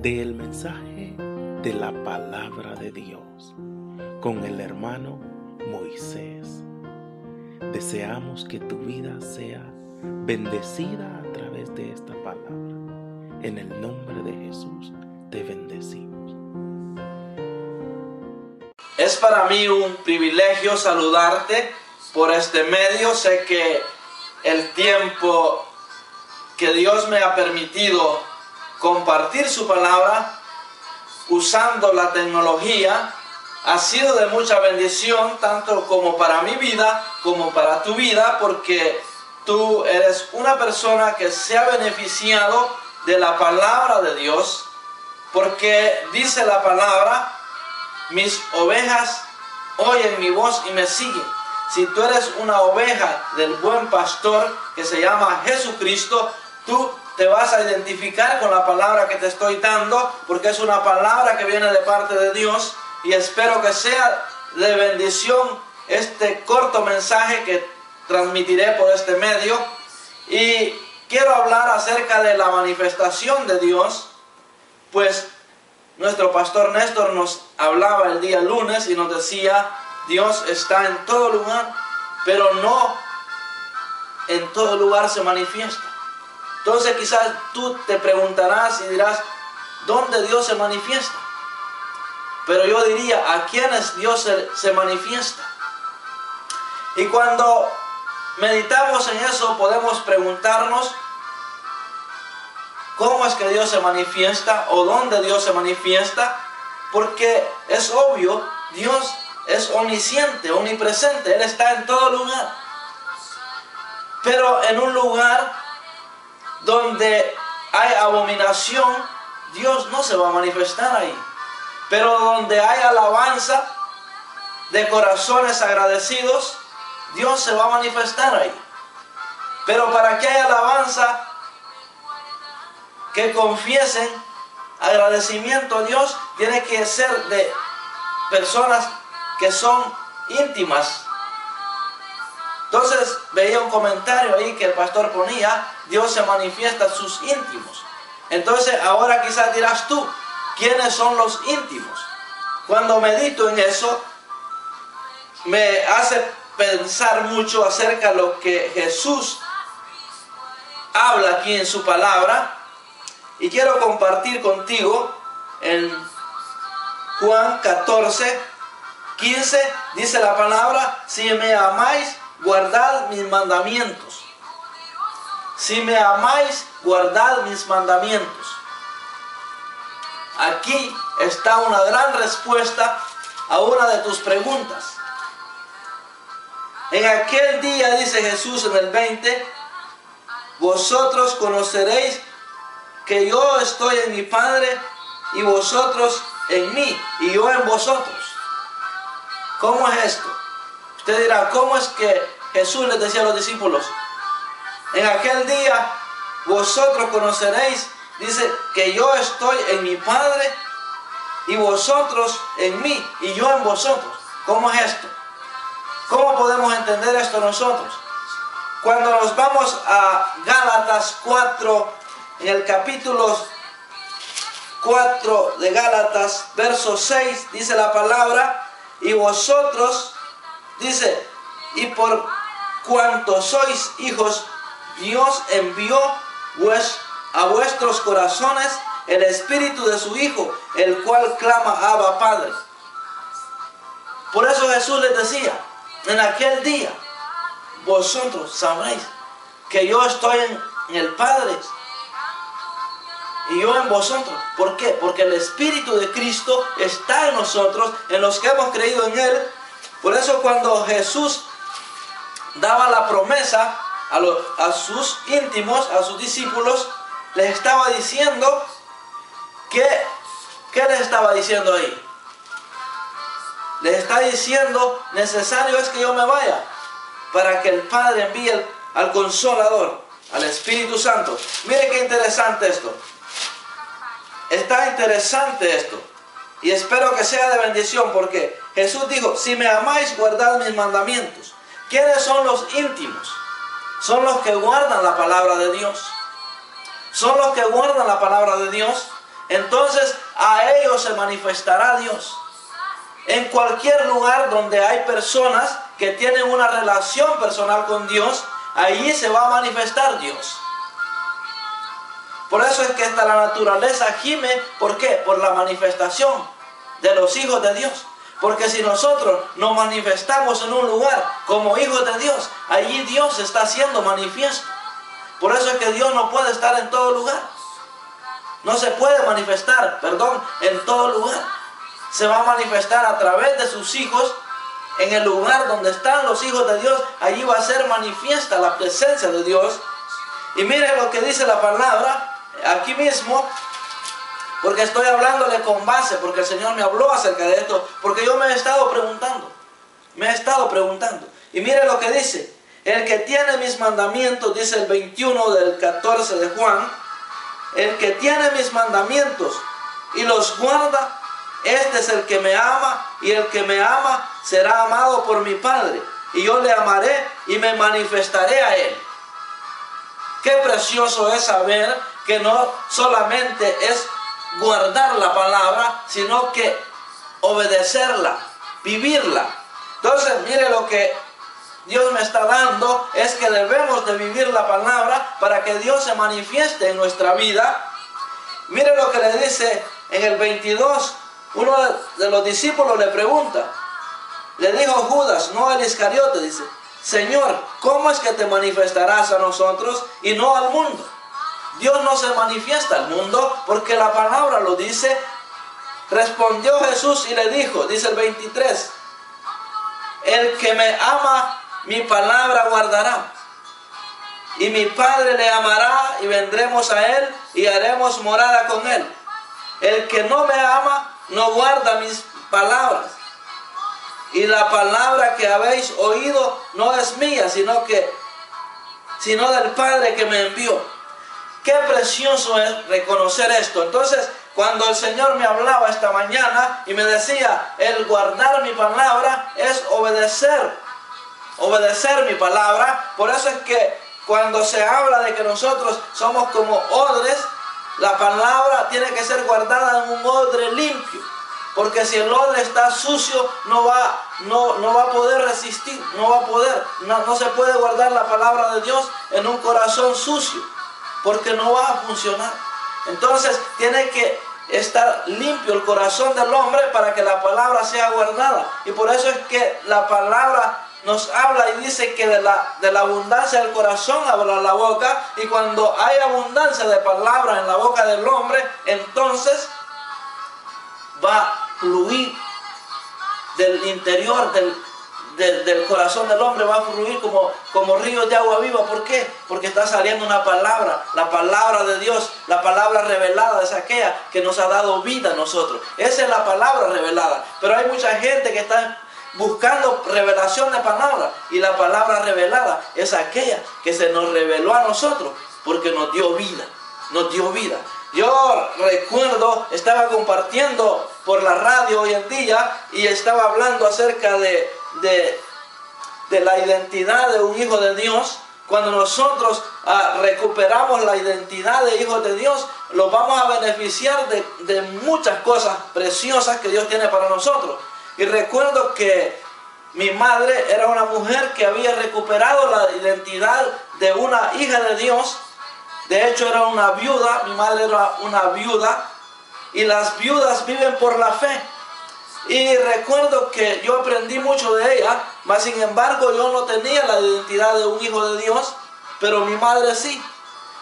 del mensaje de la palabra de Dios con el hermano Moisés. Deseamos que tu vida sea bendecida a través de esta palabra. En el nombre de Jesús te bendecimos. Es para mí un privilegio saludarte por este medio. Sé que el tiempo que Dios me ha permitido compartir su palabra usando la tecnología ha sido de mucha bendición, tanto como para mi vida como para tu vida, porque tú eres una persona que se ha beneficiado de la palabra de Dios, porque dice la palabra: mis ovejas oyen mi voz y me siguen. Si tú eres una oveja del buen pastor que se llama Jesucristo, tú te vas a identificar con la palabra que te estoy dando, porque es una palabra que viene de parte de Dios, y espero que sea de bendición este corto mensaje que transmitiré por este medio. Y quiero hablar acerca de la manifestación de Dios, pues nuestro pastor Néstor nos hablaba el día lunes y nos decía: Dios está en todo lugar, pero no en todo lugar se manifiesta. Entonces quizás tú te preguntarás y dirás: ¿dónde Dios se manifiesta? Pero yo diría: ¿a quiénes Dios se manifiesta? Y cuando meditamos en eso, podemos preguntarnos: ¿cómo es que Dios se manifiesta? ¿O dónde Dios se manifiesta? Porque es obvio, Dios es omnisciente, omnipresente. Él está en todo lugar. Pero en un lugar donde hay abominación, Dios no se va a manifestar ahí. Pero donde hay alabanza de corazones agradecidos, Dios se va a manifestar ahí. Pero para que haya alabanza que confiesen agradecimiento a Dios, tiene que ser de personas que son íntimas. Entonces veía un comentario ahí que el pastor ponía: Dios se manifiesta a sus íntimos. Entonces ahora quizás dirás tú: ¿quiénes son los íntimos? Cuando medito en eso, me hace pensar mucho acerca de lo que Jesús habla aquí en su palabra. Y quiero compartir contigo en Juan 14, 15, dice la palabra: si me amáis, guardad mis mandamientos. Si me amáis, guardad mis mandamientos. Aquí está una gran respuesta a una de tus preguntas. En aquel día, dice Jesús en el 20, vosotros conoceréis que yo estoy en mi Padre y vosotros en mí y yo en vosotros. ¿Cómo es esto? Usted dirá: ¿cómo es que Jesús les decía a los discípulos? En aquel día vosotros conoceréis, dice, que yo estoy en mi Padre y vosotros en mí y yo en vosotros. ¿Cómo es esto? ¿Cómo podemos entender esto nosotros? Cuando nos vamos a Gálatas 4, en el capítulo 4 de Gálatas, verso 6, dice la palabra: y vosotros, dice, y por cuanto sois hijos, Dios envió a vuestros corazones el espíritu de su Hijo, el cual clama: Abba, Padre. Por eso Jesús les decía: en aquel día vosotros sabréis que yo estoy en el Padre y yo en vosotros. ¿Por qué? Porque el Espíritu de Cristo está en nosotros, en los que hemos creído en Él. Por eso cuando Jesús daba la promesa a sus íntimos, a sus discípulos, les estaba diciendo que, ¿qué les estaba diciendo ahí? Les está diciendo: necesario es que yo me vaya para que el Padre envíe al Consolador, al Espíritu Santo. Mire qué interesante esto. Está interesante esto. Y espero que sea de bendición, porque Jesús dijo: si me amáis, guardad mis mandamientos. ¿Quiénes son los íntimos? Son los que guardan la palabra de Dios. Son los que guardan la palabra de Dios. entonces a ellos se manifestará Dios. En cualquier lugar donde hay personas que tienen una relación personal con Dios, allí se va a manifestar Dios. Por eso es que hasta la naturaleza gime. ¿Por qué? Por la manifestación de los hijos de Dios. Porque si nosotros nos manifestamos en un lugar como hijos de Dios, allí Dios está siendo manifiesto. Por eso es que Dios no puede estar en todo lugar. No se puede manifestar, en todo lugar. Se va a manifestar a través de sus hijos. En el lugar donde están los hijos de Dios, allí va a ser manifiesta la presencia de Dios. Y mire lo que dice la palabra aquí mismo, porque estoy hablándole con base, porque el Señor me habló acerca de esto, porque yo me he estado preguntando. Y mire lo que dice: el que tiene mis mandamientos, dice el 21 del 14 de Juan, el que tiene mis mandamientos y los guarda, este es el que me ama, y el que me ama será amado por mi Padre, y yo le amaré y me manifestaré a él. Qué precioso es saber que no solamente es guardar la palabra, sino que obedecerla, vivirla. Entonces, mire lo que Dios me está dando, es que debemos de vivir la palabra para que Dios se manifieste en nuestra vida. Mire lo que le dice en el 22, uno de los discípulos le pregunta, le dijo Judas, no el Iscariote, dice: Señor, ¿cómo es que te manifestarás a nosotros y no al mundo? Dios no se manifiesta al mundo porque la palabra lo dice. Respondió Jesús y le dijo, dice el 23, el que me ama, mi palabra guardará, y mi Padre le amará, y vendremos a él y haremos morada con él. El que no me ama, no guarda mis palabras. Y la palabra que habéis oído no es mía, sino del Padre que me envió. Qué precioso es reconocer esto. Entonces, cuando el Señor me hablaba esta mañana y me decía, el guardar mi palabra es obedecer mi palabra. Por eso es que cuando se habla de que nosotros somos como odres, la palabra tiene que ser guardada en un odre limpio. Porque si el odre está sucio, no va a poder resistir, no se puede guardar la palabra de Dios en un corazón sucio, porque no va a funcionar. Entonces tiene que estar limpio el corazón del hombre para que la palabra sea guardada. Y por eso es que la palabra nos habla y dice que de la abundancia del corazón habla la boca. Y cuando hay abundancia de palabra en la boca del hombre, entonces va a fluir del interior del corazón del hombre, va a fluir como ríos de agua viva. ¿Por qué? Porque está saliendo una palabra, la palabra de Dios. La palabra revelada es aquella que nos ha dado vida a nosotros. Esa es la palabra revelada. Pero hay mucha gente que está buscando revelación de palabra, y la palabra revelada es aquella que se nos reveló a nosotros porque nos dio vida. Yo recuerdo, estaba compartiendo por la radio hoy en día y estaba hablando acerca de la identidad de un hijo de Dios. Cuando nosotros recuperamos la identidad de hijos de Dios, los vamos a beneficiar de muchas cosas preciosas que Dios tiene para nosotros. Y recuerdo que mi madre era una mujer que había recuperado la identidad de una hija de Dios. De hecho, era una viuda, mi madre era una viuda, y las viudas viven por la fe. Y recuerdo que yo aprendí mucho de ella, mas sin embargo yo no tenía la identidad de un hijo de Dios, pero mi madre sí.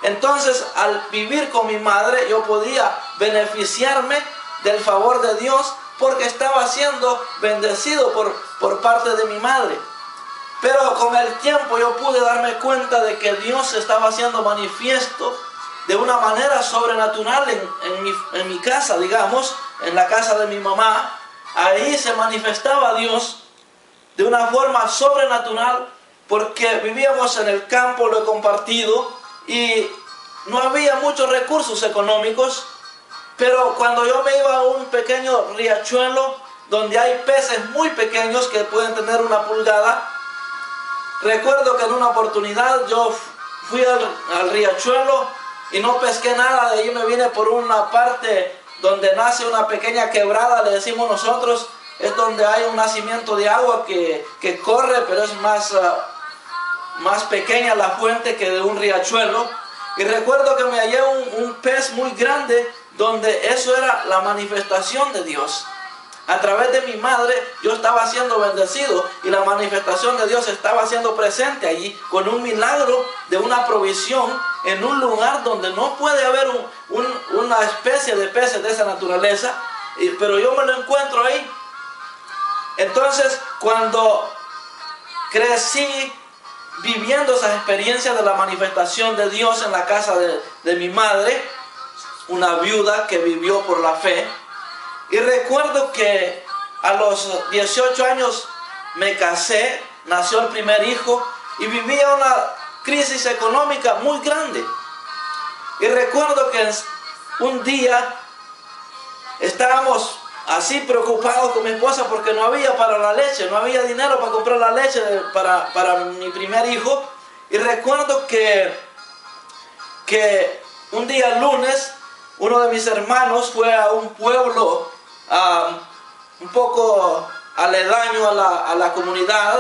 Entonces, al vivir con mi madre, yo podía beneficiarme del favor de Dios, porque estaba siendo bendecido por parte de mi madre. Pero con el tiempo yo pude darme cuenta de que Dios se estaba haciendo manifiesto de una manera sobrenatural en mi casa, digamos, en la casa de mi mamá. Ahí se manifestaba Dios de una forma sobrenatural, porque vivíamos en el campo, lo he compartido, y no había muchos recursos económicos. Pero cuando yo me iba a un pequeño riachuelo donde hay peces muy pequeños que pueden tener una pulgada, recuerdo que en una oportunidad yo fui al riachuelo y no pesqué nada. De ahí me vine por una parte donde nace una pequeña quebrada, le decimos nosotros. Es donde hay un nacimiento de agua que corre, pero es más pequeña la fuente que de un riachuelo. Y recuerdo que me hallé un pez muy grande, donde eso era la manifestación de Dios. A través de mi madre yo estaba siendo bendecido, y la manifestación de Dios estaba siendo presente allí, con un milagro de una provisión en un lugar donde no puede haber una especie de peces de esa naturaleza, pero yo me lo encuentro ahí. Entonces, cuando crecí viviendo esas experiencias de la manifestación de Dios en la casa de mi madre, una viuda que vivió por la fe, y recuerdo que a los 18 años me casé, nació el primer hijo, y vivía una crisis económica muy grande. Y recuerdo que un día estábamos así preocupados con mi esposa porque no había para la leche, no había dinero para comprar la leche para mi primer hijo. Y recuerdo que un día lunes, uno de mis hermanos fue a un pueblo un poco aledaño a la comunidad,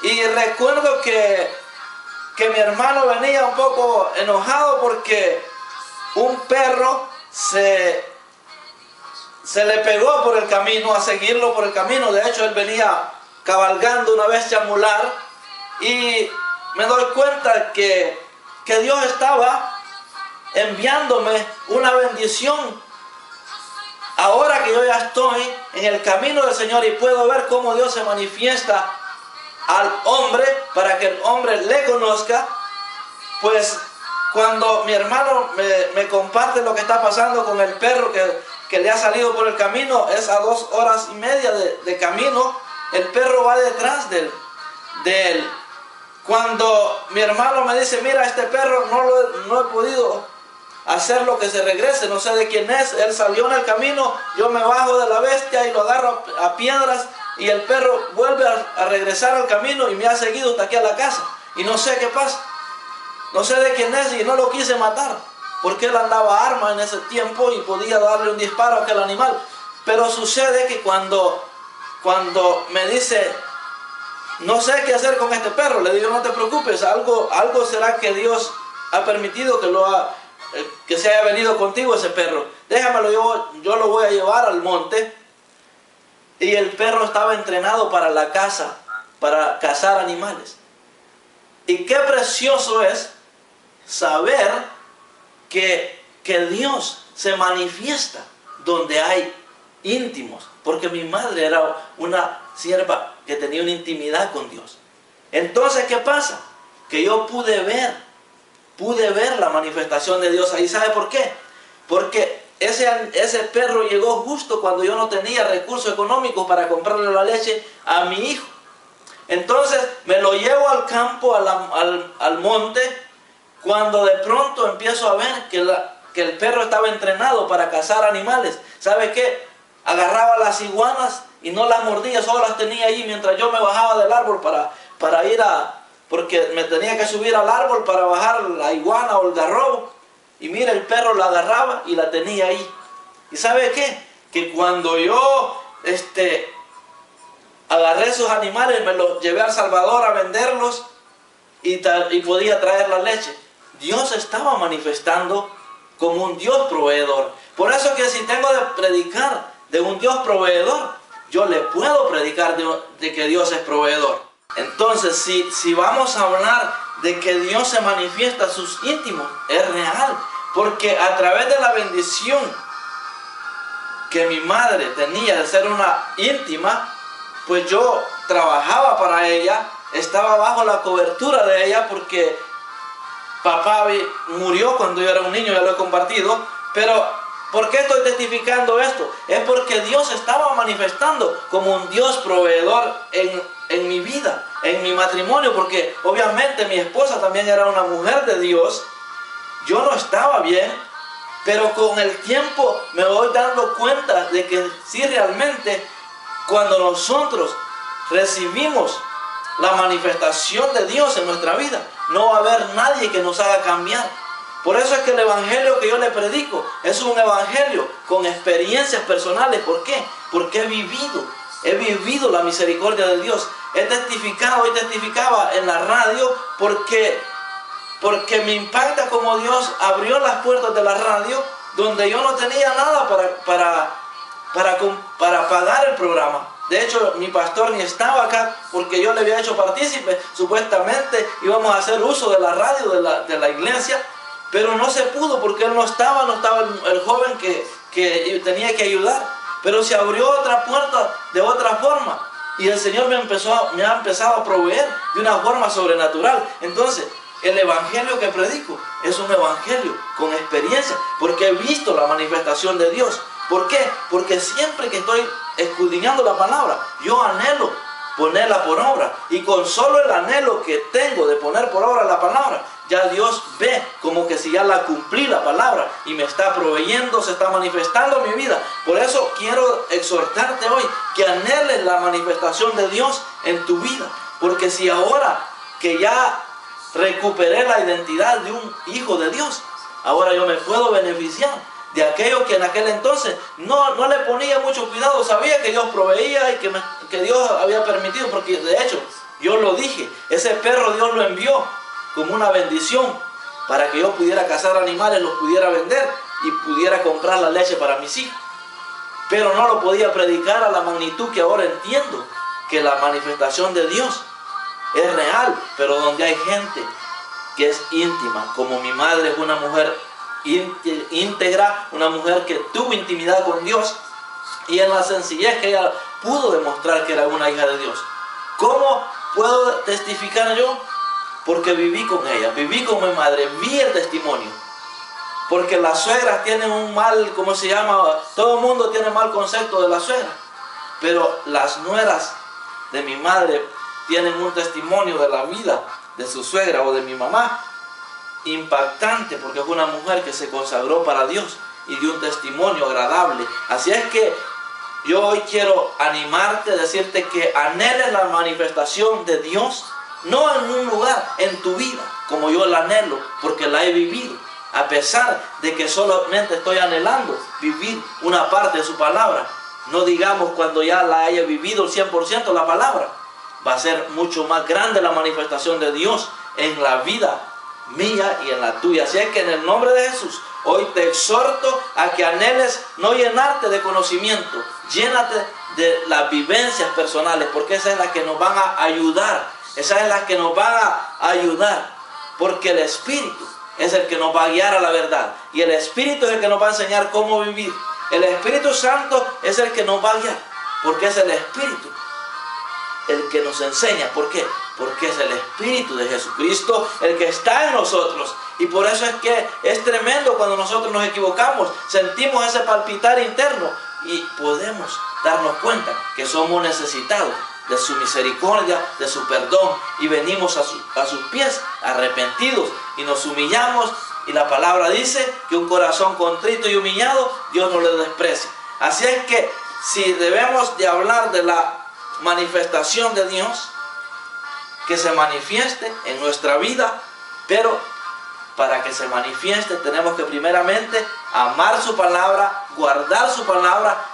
y recuerdo que mi hermano venía un poco enojado porque un perro se le pegó por el camino, a seguirlo por el camino. De hecho, él venía cabalgando una bestia mular, y me doy cuenta que Dios estaba enviándome una bendición. Ahora que yo ya estoy en el camino del Señor y puedo ver cómo Dios se manifiesta al hombre para que el hombre le conozca, pues cuando mi hermano me comparte lo que está pasando con el perro que le ha salido por el camino, es a 2 horas y media de camino, el perro va detrás de él. Cuando mi hermano me dice, mira, este perro no he podido hacer lo que se regrese, no sé de quién es, él salió en el camino, yo me bajo de la bestia y lo agarro a piedras, y el perro vuelve a regresar al camino y me ha seguido hasta aquí a la casa, y no sé qué pasa, no sé de quién es, y no lo quise matar, porque él andaba arma en ese tiempo y podía darle un disparo a aquel animal. Pero sucede que cuando me dice, no sé qué hacer con este perro, le digo, no te preocupes, algo será que Dios ha permitido que se haya venido contigo ese perro. Déjamelo, yo lo voy a llevar al monte. Y el perro estaba entrenado para la caza, para cazar animales. Y qué precioso es saber que Dios se manifiesta donde hay íntimos, porque mi madre era una sierva que tenía una intimidad con Dios. Entonces, ¿qué pasa? Que yo pude ver la manifestación de Dios ahí. ¿Sabe por qué? Porque ese perro llegó justo cuando yo no tenía recursos económicos para comprarle la leche a mi hijo. Entonces me lo llevo al campo, al monte, cuando de pronto empiezo a ver que el perro estaba entrenado para cazar animales. ¿Sabe qué? Agarraba las iguanas y no las mordía, solo las tenía allí mientras yo me bajaba del árbol para ir porque me tenía que subir al árbol para bajar la iguana o el garrobo. Y mira, el perro la agarraba y la tenía ahí. ¿Y sabe qué? Que cuando yo agarré esos animales, me los llevé a El Salvador a venderlos y podía traer la leche. Dios estaba manifestando como un Dios proveedor. Por eso que si tengo de predicar de un Dios proveedor, yo le puedo predicar de que Dios es proveedor. Entonces, si vamos a hablar de que Dios se manifiesta a sus íntimos, es real. Porque a través de la bendición que mi madre tenía de ser una íntima, pues yo trabajaba para ella, estaba bajo la cobertura de ella, porque papá murió cuando yo era un niño, ya lo he compartido. Pero ¿por qué estoy testificando esto? Es porque Dios estaba manifestando como un Dios proveedor en mi vida, en mi matrimonio, porque obviamente mi esposa también era una mujer de Dios. Yo no estaba bien, pero con el tiempo me voy dando cuenta de que sí, realmente cuando nosotros recibimos la manifestación de Dios en nuestra vida, no va a haber nadie que nos haga cambiar. Por eso es que el evangelio que yo le predico es un evangelio con experiencias personales. ¿Por qué? Porque he vivido la misericordia de Dios. He testificado y testificaba en la radio porque me impacta como Dios abrió las puertas de la radio donde yo no tenía nada para pagar el programa. De hecho, mi pastor ni estaba acá porque yo le había hecho partícipe. Supuestamente íbamos a hacer uso de la radio de la iglesia, pero no se pudo porque él no estaba el joven que tenía que ayudar. Pero se abrió otra puerta de otra forma y el Señor me ha empezado a proveer de una forma sobrenatural. Entonces, el evangelio que predico es un evangelio con experiencia, porque he visto la manifestación de Dios. ¿Por qué? Porque siempre que estoy escudriñando la palabra, yo anhelo ponerla por obra. Y con solo el anhelo que tengo de poner por obra la palabra, ya Dios ve como que si ya la cumplí la palabra y me está proveyendo, se está manifestando en mi vida. Por eso quiero exhortarte hoy que anheles la manifestación de Dios en tu vida. Porque si ahora que ya recuperé la identidad de un hijo de Dios, ahora yo me puedo beneficiar de aquello que en aquel entonces no le ponía mucho cuidado. Sabía que Dios proveía y que Dios había permitido, porque de hecho yo lo dije, ese perro Dios lo envió como una bendición para que yo pudiera cazar animales, los pudiera vender y pudiera comprar la leche para mis hijos. Pero no lo podía predicar a la magnitud que ahora entiendo, que la manifestación de Dios es real, pero donde hay gente que es íntima, como mi madre es una mujer íntegra, una mujer que tuvo intimidad con Dios, y en la sencillez que ella pudo demostrar que era una hija de Dios. ¿Cómo puedo testificar yo? Porque viví con ella, viví con mi madre, vi el testimonio. Porque las suegras tienen un mal, ¿cómo se llama? Todo el mundo tiene mal concepto de la suegra, pero las nueras de mi madre tienen un testimonio de la vida de su suegra o de mi mamá impactante, porque es una mujer que se consagró para Dios y dio un testimonio agradable. Así es que yo hoy quiero animarte, decirte que anheles la manifestación de Dios, no en un lugar, en tu vida, como yo la anhelo, porque la he vivido, a pesar de que solamente estoy anhelando vivir una parte de su palabra. No digamos cuando ya la haya vivido el 100% la palabra, va a ser mucho más grande la manifestación de Dios en la vida mía y en la tuya. Así es que en el nombre de Jesús, hoy te exhorto a que anheles no llenarte de conocimiento, llénate de las vivencias personales, porque esas es las que nos van a ayudar, esas es las que nos van a ayudar, porque el Espíritu es el que nos va a guiar a la verdad, y el Espíritu es el que nos va a enseñar cómo vivir. El Espíritu Santo es el que nos va a guiar, porque es el Espíritu el que nos enseña. ¿Por qué? Porque es el Espíritu de Jesucristo el que está en nosotros. Y por eso es que es tremendo cuando nosotros nos equivocamos, sentimos ese palpitar interno y podemos darnos cuenta que somos necesitados de su misericordia, de su perdón, y venimos a sus pies arrepentidos y nos humillamos. Y la palabra dice que un corazón contrito y humillado Dios no le desprecia. Así es que si debemos de hablar de la manifestación de Dios, que se manifieste en nuestra vida, pero para que se manifieste tenemos que primeramente amar su palabra, guardar su palabra.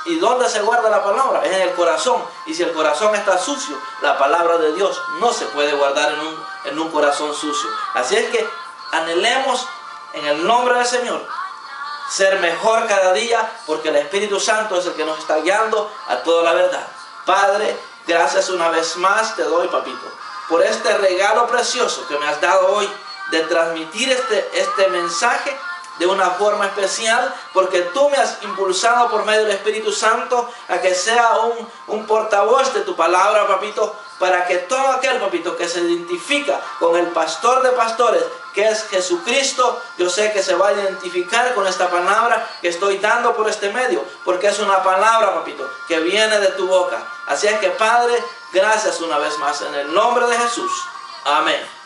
¿Y dónde se guarda la palabra? Es en el corazón. Y si el corazón está sucio, la palabra de Dios no se puede guardar en un corazón sucio. Así es que anhelemos en el nombre del Señor ser mejor cada día, porque el Espíritu Santo es el que nos está guiando a toda la verdad. Padre, gracias una vez más te doy, papito, por este regalo precioso que me has dado hoy de transmitir este mensaje de una forma especial, porque tú me has impulsado por medio del Espíritu Santo a que sea un portavoz de tu palabra, papito, para que todo aquel, papito, que se identifica con el pastor de pastores, que es Jesucristo, yo sé que se va a identificar con esta palabra que estoy dando por este medio, porque es una palabra, papito, que viene de tu boca. Así es que, Padre, gracias una vez más en el nombre de Jesús. Amén.